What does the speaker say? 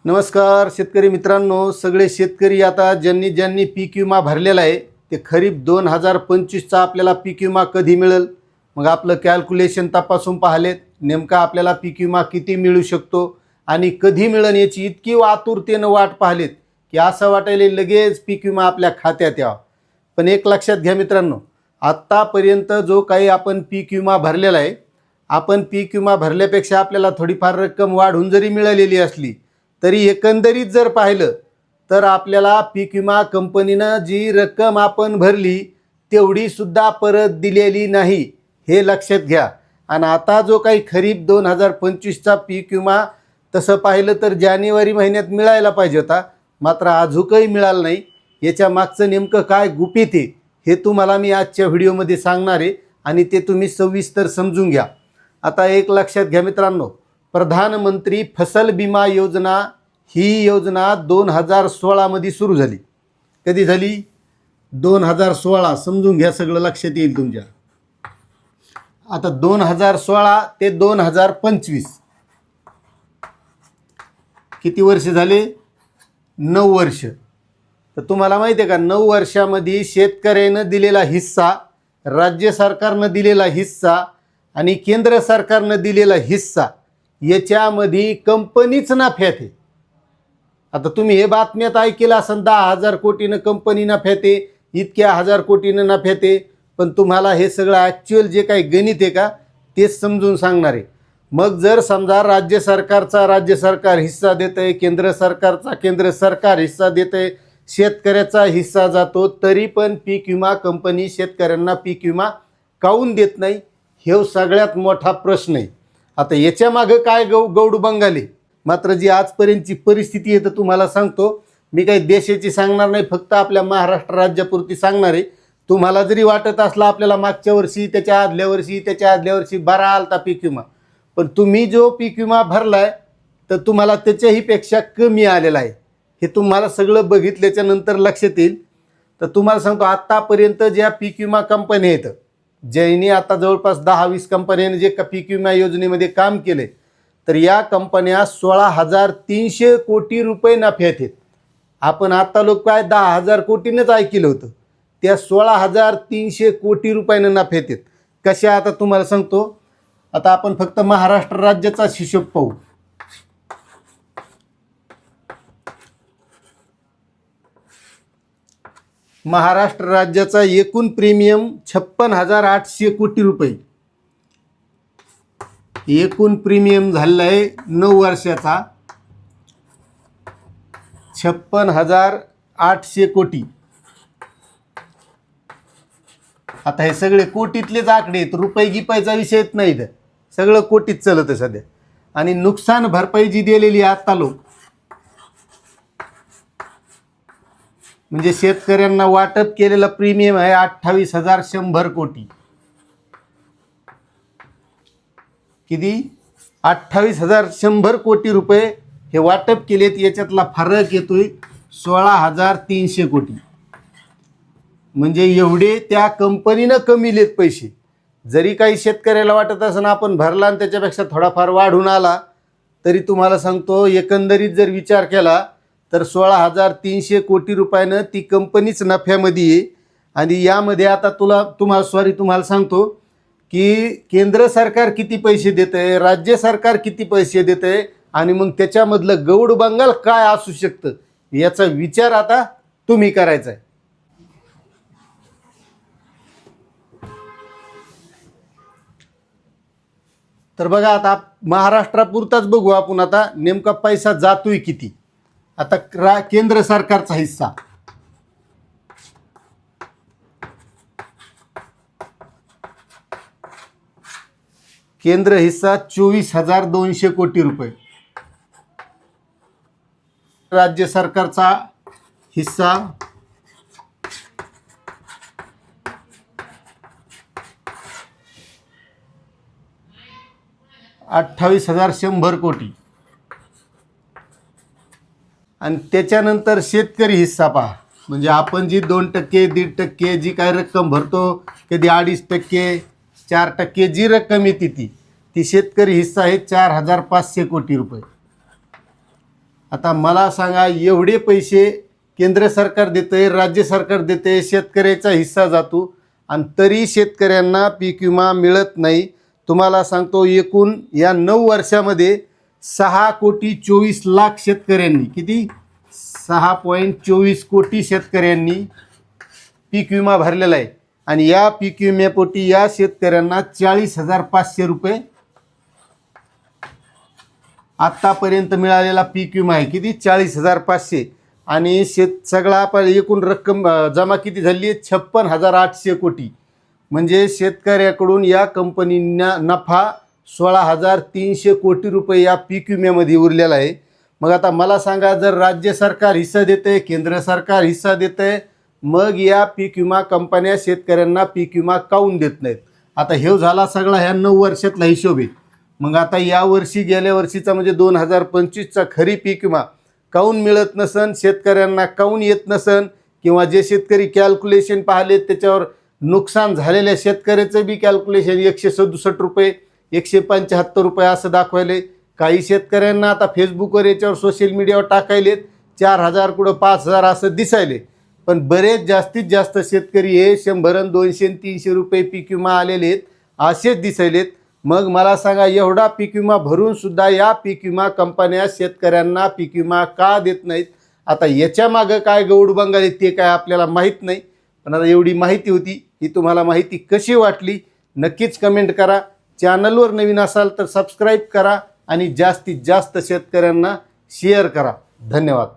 नमस्कार शेतकरी मित्रांनो, सगळे शेतकरी आता ज्यांनी पीक विमा भरलेला आहे ते खरीप 2025चा आपल्याला पीक विमा कधी मिळेल, मग आपलं कॅल्क्युलेशन तपासून पाहिलेत. नेमका आपल्याला पीक विमा किती मिळू शकतो आणि कधी मिळेल याची इतकी आतुरतेनं वाट पाहिलेत की असं वाटायला लगेच पीक विमा आपल्या खात्यात यावा. पण एक लक्षात घ्या मित्रांनो, आत्तापर्यंत जो काही आपण पीक विमा भरलेला आहे, आपण पीक विमा भरल्यापेक्षा आपल्याला थोडीफार रक्कम वाढून जरी मिळालेली असली तरी एकंदरीत जर पाहिलं तर आपल्याला पीक विमा कंपनीनं जी रक्कम आपण भरली तेवढी सुद्धा परत दिलेली नाही, हे लक्षात घ्या. आणि आता जो काही खरीप 2025चा पीक विमा तसं पाहिलं तर जानेवारी महिन्यात मिळायला पाहिजे होता, मात्र अजूनही मिळालं नाही. याच्या मागचं नेमकं काय गुपित आहे हे तुम्हाला मी आजच्या व्हिडिओमध्ये सांगणार आहे आणि ते तुम्ही सविस्तर समजून घ्या. आता एक लक्षात घ्या मित्रांनो, प्रधानमंत्री फसल विमा योजना ही योजना 2016 मध्ये सुरू झाली. कधी झाली? 2016. समजून घ्या, सगळं लक्षात येईल तुमच्या. आता 2016 ते 2025 किती वर्ष झाले? 9 वर्ष. तर तुम्हाला माहिती आहे का, 9 वर्षामध्ये शेतकऱ्यानं दिलेला हिस्सा, राज्य सरकारनं दिलेला हिस्सा आणि केंद्र सरकारनं दिलेला हिस्सा याच्यामध्ये कंपनीच नफ्यात आहे. आता तुम्ही हे बातम्यात ऐकलं असेल, 10,000 कोटीनं कंपनी नफ्यात आहे, इतक्या हजार कोटीनं नफ्यात आहे. पण तुम्हाला हे सगळं ॲक्च्युअल जे काही गणित आहे का तेच समजून सांगणार आहे. मग जर समजा राज्य सरकारचा राज्य सरकार हिस्सा देतं आहे, केंद्र सरकारचा केंद्र सरकार हिस्सा देतं आहे, शेतकऱ्याचा हिस्सा जातो, तरी पण पीक विमा कंपनी शेतकऱ्यांना पीक विमा काऊन देत नाही, हे सगळ्यात मोठा प्रश्न आहे. आता याच्या मागं काय गौड बंगाली. मात्र जी आजपर्यंतची परिस्थिती आहे तर तुम्हाला सांगतो, मी काही देशाची सांगणार नाही, फक्त आपल्या महाराष्ट्र राज्यापुरती सांगणार आहे. तुम्हाला जरी वाटत असला आपल्याला मागच्या वर्षी, त्याच्या आदल्या वर्षी बरा आलता पीक विमा, पण तुम्ही जो पीक विमा भरलाय तर तुम्हाला त्याच्याही पेक्षा कमी आलेला आहे. हे तुम्हाला सगळं बघितल्याच्या नंतर लक्षात येईल. तर तुम्हाला सांगतो, आत्तापर्यंत ज्या पीक विमा कंपन्या आहेत, ज्यांनी आता जवळपास 10-20 कंपन्यांनी जे पीक विमा योजनेमध्ये काम केले, तर या कंपन्या 16,300 कोटी रुपये नफ्यात आहेत. आपण आता लोक काय 10,000 कोटीनंच ऐकलं होतं, त्या 16,300 कोटी रुपयानं नफ्यात आहेत. कशा? आता तुम्हाला सांगतो. आता आपण फक्त महाराष्ट्र राज्याचा हिशोब पाहू. महाराष्ट्र राज्याचा एकूण प्रीमियम 56,800 कोटी रुपये एकूण प्रीमियम झालेला आहे 9 वर्षाचा, 56,800 कोटी. आता हे सगळे कोटीतलेच आकडे आहेत, रुपये गिपायचा विषयच नाही, तर सगळं कोटीत चालत आहे सध्या. आणि नुकसान भरपाई जी दिलेली आहे आता लोक, म्हणजे शेतकऱ्यांना वाटप केलेलं प्रीमियम आहे 28,100 कोटी. किती? 28,100 कोटी रुपये हे वाटप केलेत. याच्यातला फरक येतोय 16,300 कोटी. म्हणजे एवढे त्या कंपनीनं कमीलेत पैसे. जरी काही शेतकऱ्याला वाटत असं आपण भरला आणि त्याच्यापेक्षा थोडाफार वाढून आला, तरी तुम्हाला सांगतो एकंदरीत जर विचार केला तर 16,300 कोटी रुपयानं ती कंपनीच नफ्यामध्ये आहे. आणि यामध्ये आता तुम्हाला सांगतो की केंद्र सरकार किती पैसे देतं आहे, राज्य सरकार किती पैसे देतं आहे, आणि मग त्याच्यामधलं गौड बंगाल काय असू शकतं याचा विचार आता तुम्ही करायचा आहे. तर बघा, आता महाराष्ट्रापुरताच बघू आपण आता नेमका पैसा जातोय किती. आता केंद्र सरकारचा हिस्सा, केंद्र हिस्सा 24,200 कोटी रुपये. राज्य सरकारचा हिस्सा 28,100 कोटी. आणि त्याच्यानंतर शेतकरी हिस्सा पहा, म्हणजे आपण जी 2%, 1.5% जी काय रक्कम भरतो, कधी 2.5%, 4% जी रक्कम येते ती शेतकरी हिस्सा आहे 4,500 कोटी रुपये. आता मला सांगा, एवढे पैसे केंद्र सरकार देते, राज्य सरकार देते, शेतकऱ्याचा हिस्सा जातो आणि तरी शेतकऱ्यांना पीक विमा मिळत नाही. तुम्हाला सांगतो, एकूण या 9 वर्षामध्ये 6,24,00,000 शेतकऱ्यांनी, किती, 6.24 कोटी शेतकऱ्यांनी पीक विमा भरलेला आहे. आणि या पीक विम्यापोटी या शेतकऱ्यांना 40,500 रुपये आत्तापर्यंत मिळालेला पीक विमा आहे. किती, 40,500. आणि सगळा पण एकूण रक्कम जमा किती झाली आहे, 56,800 कोटी. म्हणजे शेतकऱ्याकडून या कंपनींना नफा 16,300 कोटी रुपये या पीक विम्यामध्ये उरलेला आहे. मग आता मला सांगा, जर राज्य सरकार हिस्सा देते, केंद्र सरकार हिस्सा देते, मग या पीक विमा कंपन्या शेतकऱ्यांना पीक विमा काऊन देत नाहीत? आता हे झाला सगळा ह्या 9 वर्षातला हिशोब आहे. मग आता या वर्षी, गेल्या वर्षीचा म्हणजे 2025चा खरी पीक विमा काऊन मिळत नसन, शेतकऱ्यांना काऊन येत नसन, किंवा जे शेतकरी कॅल्क्युलेशन पाहिले त्याच्यावर नुकसान झालेल्या शेतकऱ्याचं बी कॅल्क्युलेशन 167 रुपये, 175 रुपये असं दाखवायले. काही शेतकऱ्यांना आता फेसबुकवर, याच्यावर सोशल मीडियावर टाकायलेत 4,000 कुठं 5,000 असं दिसायले. पण बरेच जास्तीत जास्त शेतकरी हे 100, 200, 300 रुपये पीक विमा आलेले आहेत असेच दिसायलेत. मग मला सांगा, एवढा पीक विमा भरून सुद्धा या पीक विमा कंपन्या शेतकऱ्यांना पीक विमा का देत नाहीत? आता याच्या मागं काय गौड बंगाली ते काय आपल्याला माहीत नाही. पण आता एवढी माहिती होती. ही तुम्हाला माहिती कशी वाटली नक्कीच कमेंट करा. चॅनलवर नवीन असाल तर सबस्क्राईब करा आणि जास्तीत जास्त शेतकऱ्यांना शेअर करा. धन्यवाद.